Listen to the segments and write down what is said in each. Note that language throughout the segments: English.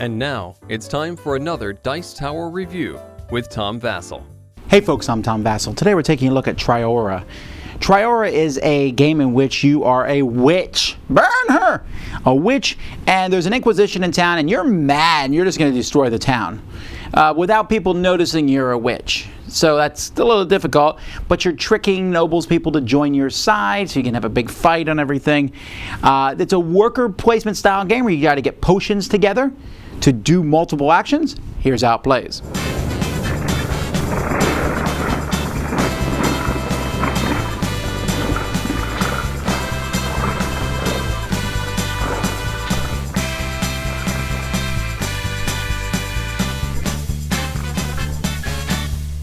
And now, it's time for another Dice Tower review with Tom Vasel. Hey folks, I'm Tom Vasel. Today we're taking a look at Triora. Triora is a game in which you are a witch. Burn her! A witch, and there's an inquisition in town, and you're mad, and you're just going to destroy the town without people noticing you're a witch. So that's a little difficult, but you're tricking nobles people to join your side, so you can have a big fight on everything. It's a worker placement style game where you got to get potions together to do multiple actions. Here's how it plays.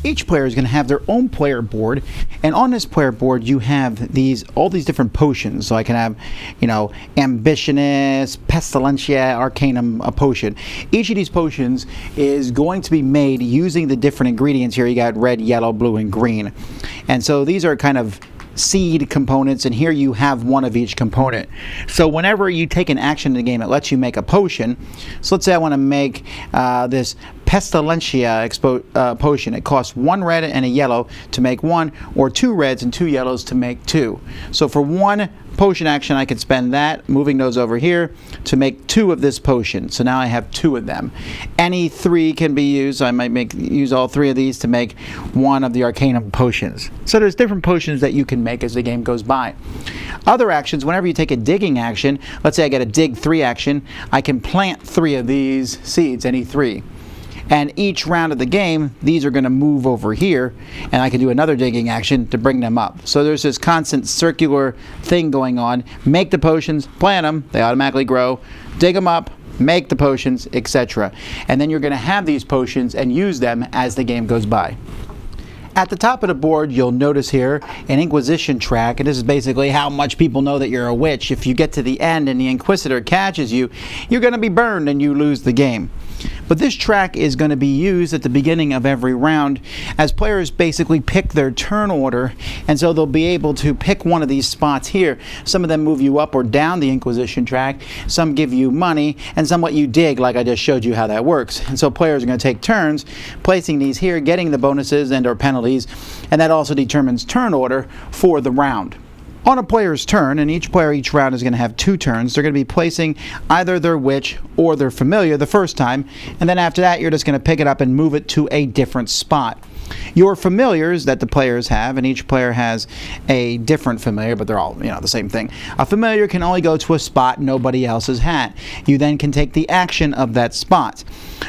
Each player is going to have their own player board, and on this player board you have all these different potions. So I can have, Ambitionist, Pestilentia, Arcanum, a potion. Each of these potions is going to be made using the different ingredients here. You got red, yellow, blue, and green. And so these are kind of seed components, and here you have one of each component. So whenever you take an action in the game, it lets you make a potion. So let's say I want to make this Pestilentia potion. It costs 1 red and a yellow to make 1, or 2 reds and 2 yellows to make 2. So for 1 potion action, I could spend that, moving those over here, to make 2 of this potion. So now I have 2 of them. Any 3 can be used. So I might use all 3 of these to make 1 of the Arcanum potions. So there's different potions that you can make as the game goes by. Other actions, whenever you take a digging action, let's say I get a dig 3 action, I can plant 3 of these seeds, any 3. And each round of the game, these are going to move over here, and I can do another digging action to bring them up. So there's this constant circular thing going on. Make the potions, plant them, they automatically grow, dig them up, make the potions, etc. And then you're going to have these potions and use them as the game goes by. At the top of the board, you'll notice here an Inquisition track, and this is basically how much people know that you're a witch. If you get to the end and the Inquisitor catches you, you're going to be burned and you lose the game. But this track is going to be used at the beginning of every round as players basically pick their turn order, and so they'll be able to pick one of these spots here. Some of them move you up or down the Inquisition track, some give you money, and some let you dig, like I just showed you how that works. And so players are going to take turns placing these here, getting the bonuses and or penalties, and that also determines turn order for the round. On a player's turn, and each player each round is going to have 2 turns, they're going to be placing either their witch or their familiar the first time, and then after that you're just going to pick it up and move it to a different spot. Your familiars that the players have, and each player has a different familiar, but they're all the same thing. A familiar can only go to a spot nobody else has had. You then can take the action of that spot.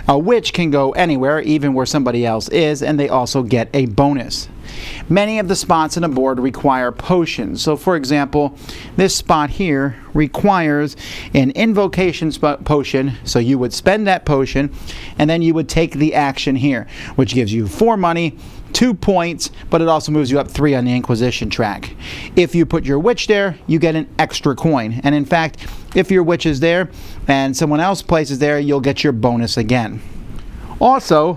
A witch can go anywhere, even where somebody else is, and they also get a bonus. Many of the spots on the board require potions. So for example, this spot here requires an invocation potion, so you would spend that potion and then you would take the action here, which gives you 4 money, 2 points, but it also moves you up 3 on the Inquisition track. If you put your witch there, you get an extra coin, and in fact, if your witch is there and someone else places there, you'll get your bonus again. Also,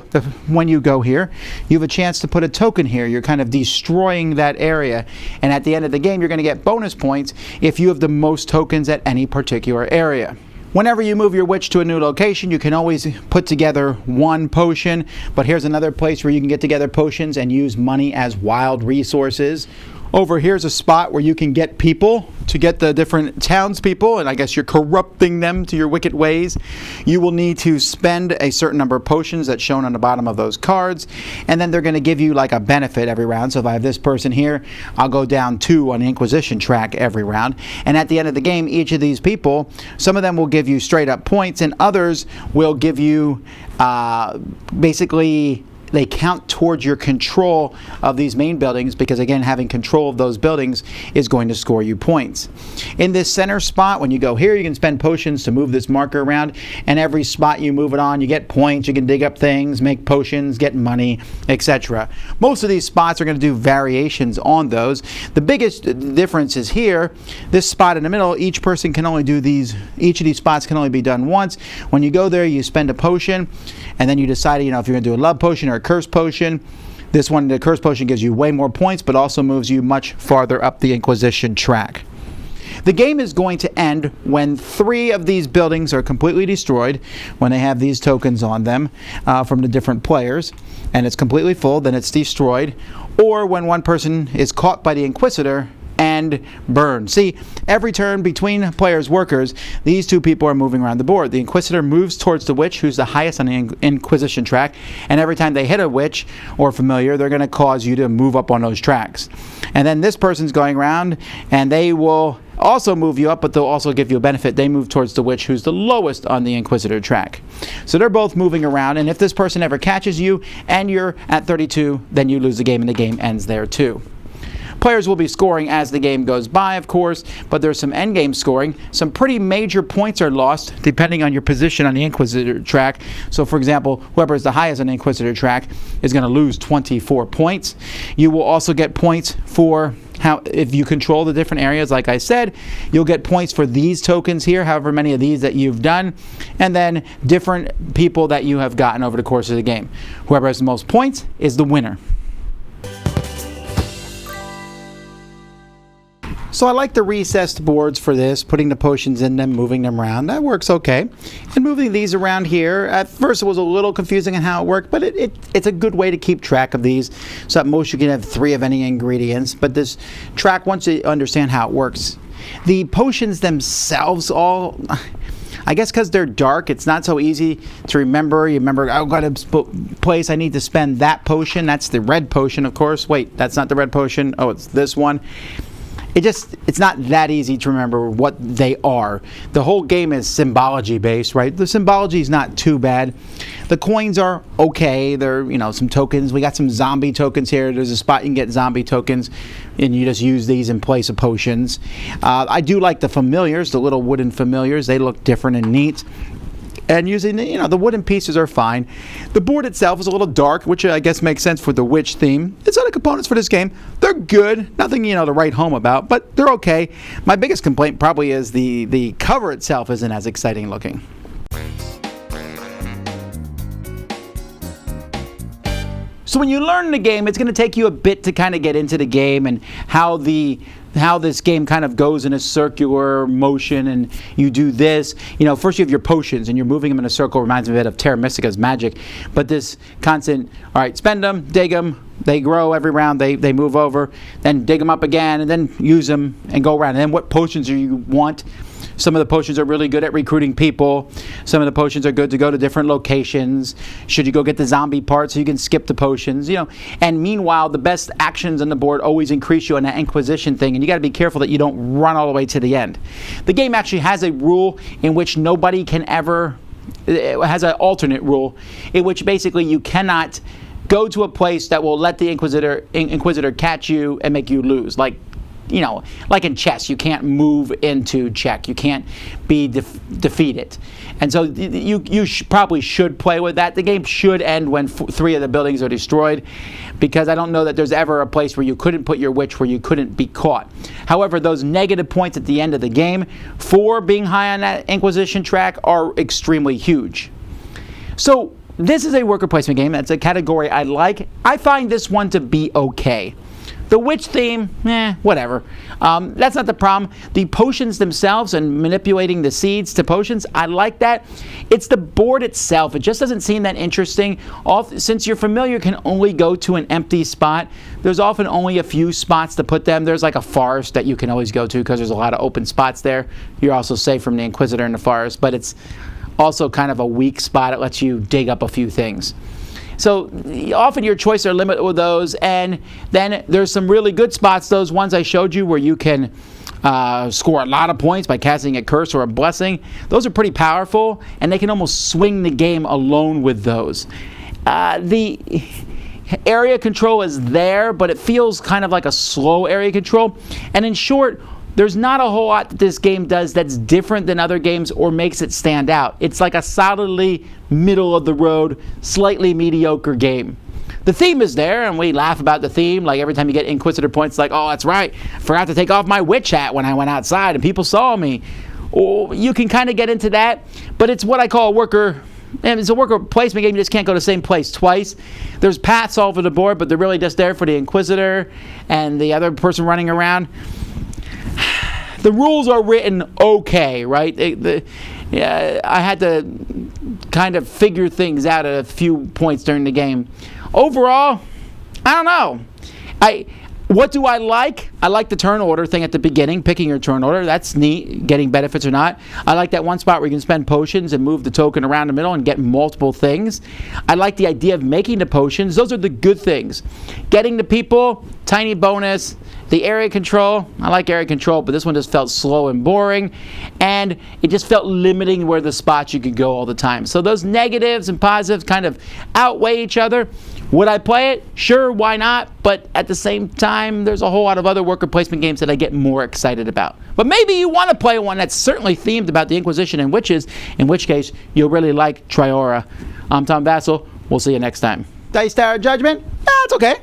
when you go here, you have a chance to put a token here. You're kind of destroying that area, and at the end of the game you're going to get bonus points if you have the most tokens at any particular area. Whenever you move your witch to a new location, you can always put together 1 potion, but here's another place where you can get together potions and use money as wild resources. Over here's a spot where you can get people to get the different townspeople, and I guess you're corrupting them to your wicked ways. You will need to spend a certain number of potions that's shown on the bottom of those cards, and then they're going to give you like a benefit every round. So if I have this person here, I'll go down 2 on the Inquisition track every round, and at the end of the game, each of these people, some of them will give you straight up points, and others will give you basically they count towards your control of these main buildings, because again, having control of those buildings is going to score you points. In this center spot, when you go here, you can spend potions to move this marker around, and every spot you move it on, you get points, you can dig up things, make potions, get money, etc. Most of these spots are going to do variations on those. The biggest difference is here, this spot in the middle, each person can only do these, each of these spots can only be done once. When you go there, you spend a potion, and then you decide, if you're going to do a love potion or a curse potion. This one, the curse potion, gives you way more points, but also moves you much farther up the Inquisition track. The game is going to end when 3 of these buildings are completely destroyed, when they have these tokens on them from the different players, and it's completely full, then it's destroyed, or when one person is caught by the Inquisitor and burned. See, every turn between players' workers, these 2 people are moving around the board. The Inquisitor moves towards the Witch, who's the highest on the Inquisition track, and every time they hit a Witch or Familiar, they're going to cause you to move up on those tracks. And then this person's going around, and they will also move you up, but they'll also give you a benefit. They move towards the Witch, who's the lowest on the Inquisitor track. So they're both moving around, and if this person ever catches you and you're at 32, then you lose the game, and the game ends there too. Players will be scoring as the game goes by, of course, but there's some endgame scoring. Some pretty major points are lost depending on your position on the Inquisitor track. So, for example, whoever is the highest on the Inquisitor track is going to lose 24 points. You will also get points for if you control the different areas, like I said. You'll get points for these tokens here, however many of these that you've done, and then different people that you have gotten over the course of the game. Whoever has the most points is the winner. So I like the recessed boards for this, putting the potions in them, moving them around. That works okay. And moving these around here, at first it was a little confusing on how it worked, but it's a good way to keep track of these. So at most you can have 3 of any ingredients, but this track, once you understand how it works. The potions themselves I guess because they're dark, it's not so easy to remember. You remember, I've got a place I need to spend that potion. That's the red potion, of course. Wait, that's not the red potion. Oh, it's this one. It's not that easy to remember what they are. The whole game is symbology based, right? The symbology is not too bad. The coins are okay. They're, some tokens. We got some zombie tokens here. There's a spot you can get zombie tokens, and you just use these in place of potions. I do like the familiars, the little wooden familiars. They look different and neat. And using the wooden pieces are fine. The board itself is a little dark, which I guess makes sense for the witch theme. Its other components for this game, they're good. Nothing to write home about, but they're okay. My biggest complaint probably is the cover itself isn't as exciting looking. So when you learn the game, it's going to take you a bit to kind of get into the game and how this game kind of goes in a circular motion, and you do this. First you have your potions, and you're moving them in a circle. Reminds me a bit of Terra Mystica's magic. But this constant, all right, spend them, dig them, they grow every round, they move over, then dig them up again, and then use them and go around. And then what potions do you want? Some of the potions are really good at recruiting people. Some of the potions are good to go to different locations. Should you go get the zombie part so you can skip the potions, And meanwhile, the best actions on the board always increase you on that Inquisition thing, and you got to be careful that you don't run all the way to the end. The game actually has a rule in which nobody can ever... It has an alternate rule in which basically you cannot go to a place that will let the Inquisitor catch you and make you lose. Like in chess, you can't move into check. You can't be defeated. And so you probably should play with that. The game should end when 3 of the buildings are destroyed, because I don't know that there's ever a place where you couldn't put your witch where you couldn't be caught. However, those negative points at the end of the game for being high on that Inquisition track are extremely huge. So this is a worker placement game. That's a category I like. I find this one to be okay. The witch theme, whatever. That's not the problem. The potions themselves and manipulating the seeds to potions, I like that. It's the board itself. It just doesn't seem that interesting. Since your familiar can only go to an empty spot, there's often only a few spots to put them. There's like a forest that you can always go to because there's a lot of open spots there. You're also safe from the Inquisitor in the forest, but it's also kind of a weak spot. It lets you dig up a few things. So often your choices are limited with those, and then there's some really good spots, those ones I showed you where you can score a lot of points by casting a curse or a blessing. Those are pretty powerful, and they can almost swing the game alone with those. The area control is there, but it feels kind of like a slow area control. And in short, there's not a whole lot that this game does that's different than other games or makes it stand out. It's like a solidly middle-of-the-road, slightly mediocre game. The theme is there, and we laugh about the theme. Like every time you get Inquisitor points, like, oh, that's right, I forgot to take off my witch hat when I went outside, and people saw me. Or you can kind of get into that, but it's what I call a worker... And it's a worker placement game. You just can't go to the same place twice. There's paths all over the board, but they're really just there for the Inquisitor and the other person running around. the rules are written okay, right? I had to kind of figure things out at a few points during the game. Overall, I don't know. What do I like? I like the turn order thing at the beginning, picking your turn order. That's neat, getting benefits or not. I like that one spot where you can spend potions and move the token around the middle and get multiple things. I like the idea of making the potions. Those are the good things. Getting the people, tiny bonus. The area control, I like area control, but this one just felt slow and boring. And it just felt limiting where the spots you could go all the time. So those negatives and positives kind of outweigh each other. Would I play it? Sure, why not? But at the same time, there's a whole lot of other worker placement games that I get more excited about. But maybe you want to play one that's certainly themed about the Inquisition and witches, in which case you'll really like Triora. I'm Tom Vasel. We'll see you next time. Dice Tower Judgment? It's okay.